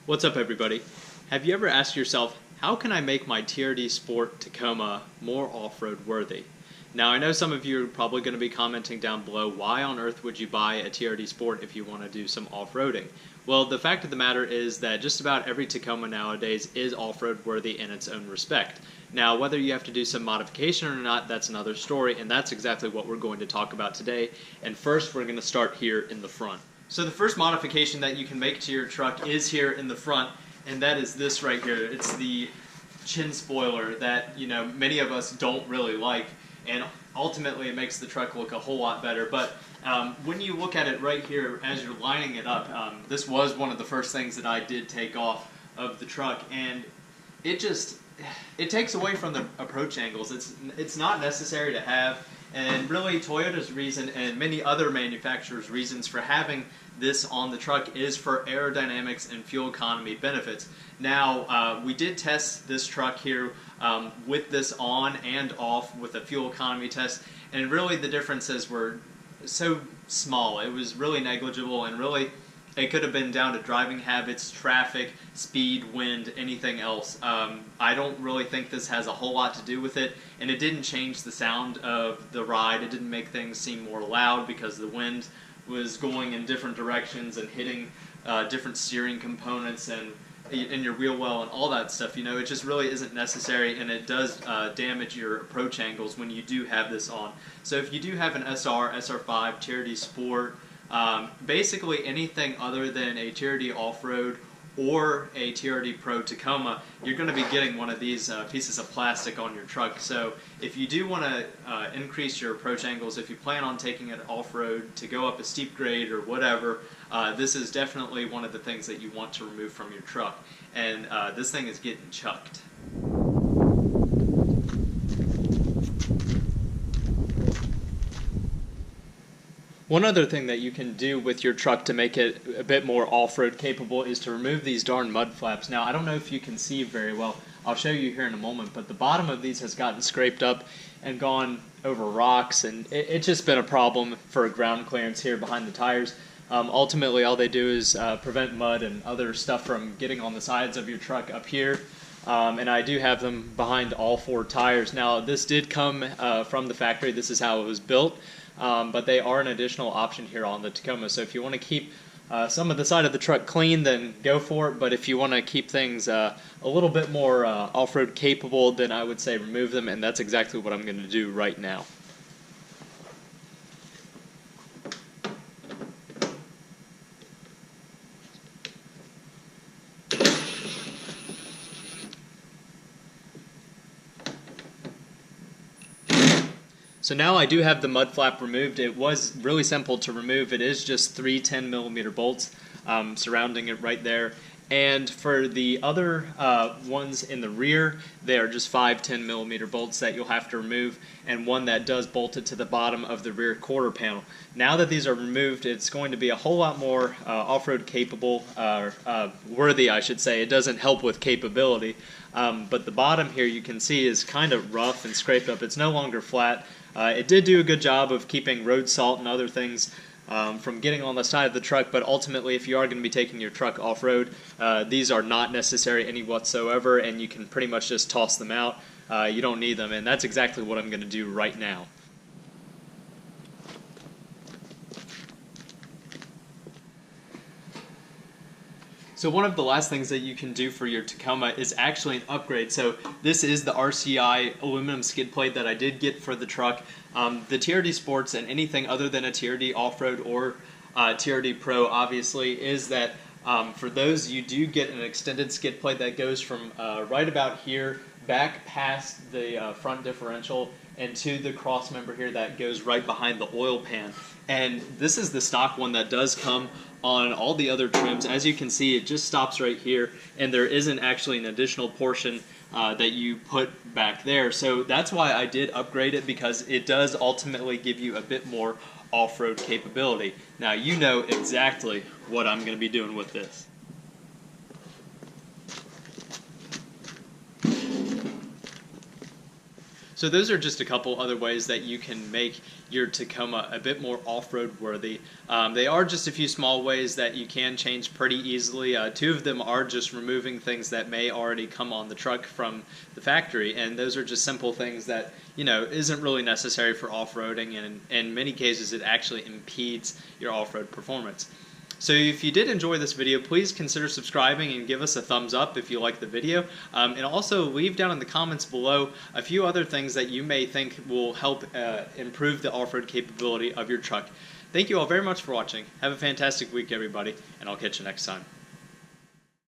What's up, everybody? Have you ever asked yourself, how can I make my TRD Sport Tacoma more off-road worthy? Now, I know some of you are probably going to be commenting down below, why on earth would you buy a TRD Sport if you want to do some off-roading? Well, the fact of the matter is that just about every Tacoma nowadays is off-road worthy in its own respect. Now, whether you have to do some modification or not, that's another story, and that's exactly what we're going to talk about today. And first, we're going to start here in the front. So the first modification that you can make to your truck is here in the front, and that is this right here. It's the chin spoiler that, many of us don't really like, and ultimately it makes the truck look a whole lot better. But when you look at it right here as you're lining it up, this was one of the first things that I did take off of the truck, and it takes away from the approach angles. It's not necessary to have. And really, Toyota's reason and many other manufacturers' reasons for having this on the truck is for aerodynamics and fuel economy benefits. Now, we did test this truck here with this on and off with a fuel economy test, and really the differences were so small. It was really negligible, and really it could have been down to driving habits, traffic, speed, wind, anything else. I don't really think this has a whole lot to do with it, and it didn't change the sound of the ride. It didn't make things seem more loud because the wind was going in different directions and hitting different steering components and in your wheel well and all that stuff. It just really isn't necessary, and it does damage your approach angles when you do have this on. So if you do have an SR, SR5, TRD Sport, basically anything other than a TRD Off-Road or a TRD Pro Tacoma, you're going to be getting one of these pieces of plastic on your truck. So if you do want to increase your approach angles, if you plan on taking it off-road to go up a steep grade or whatever, this is definitely one of the things that you want to remove from your truck. And this thing is getting chucked. One other thing that you can do with your truck to make it a bit more off-road capable is to remove these darn mud flaps. Now, I don't know if you can see very well. I'll show you here in a moment, but the bottom of these has gotten scraped up and gone over rocks, and it's just been a problem for ground clearance here behind the tires. Ultimately, all they do is prevent mud and other stuff from getting on the sides of your truck up here. And I do have them behind all four tires. Now, this did come from the factory. This is how it was built. But they are an additional option here on the Tacoma. So if you want to keep some of the side of the truck clean, then go for it. But if you want to keep things a little bit more off-road capable, then I would say remove them, and that's exactly what I'm going to do right now. So now I do have the mud flap removed. It was really simple to remove. It is just 3 10mm bolts surrounding it right there. And for the other ones in the rear, they are just 5 10mm bolts that you'll have to remove, and one that does bolt it to the bottom of the rear quarter panel. Now that these are removed, it's going to be a whole lot more off-road capable, worthy, I should say. It doesn't help with capability, but the bottom here you can see is kind of rough and scraped up. It's no longer flat. It did do a good job of keeping road salt and other things from getting on the side of the truck, but ultimately if you are going to be taking your truck off-road, these are not necessary any whatsoever, and you can pretty much just toss them out. You don't need them, and that's exactly what I'm going to do right now. So one of the last things that you can do for your Tacoma is actually an upgrade. So this is the RCI aluminum skid plate that I did get for the truck. The TRD Sports and anything other than a TRD Off-Road or TRD Pro obviously is that for those you do get an extended skid plate that goes from right about here back past the front differential and to the cross member here that goes right behind the oil pan. And this is the stock one that does come on all the other trims. As you can see, it just stops right here, and there isn't actually an additional portion that you put back there. So that's why I did upgrade it, because it does ultimately give you a bit more off-road capability. Now you know exactly what I'm going to be doing with this. So those are just a couple other ways that you can make your Tacoma a bit more off-road worthy. They are just a few small ways that you can change pretty easily. Two of them are just removing things that may already come on the truck from the factory, and those are just simple things that, you know, isn't really necessary for off-roading, and in many cases it actually impedes your off-road performance. So if you did enjoy this video, please consider subscribing and give us a thumbs up if you like the video. And also leave down in the comments below a few other things that you may think will help improve the off-road capability of your truck. Thank you all very much for watching. Have a fantastic week, everybody, and I'll catch you next time.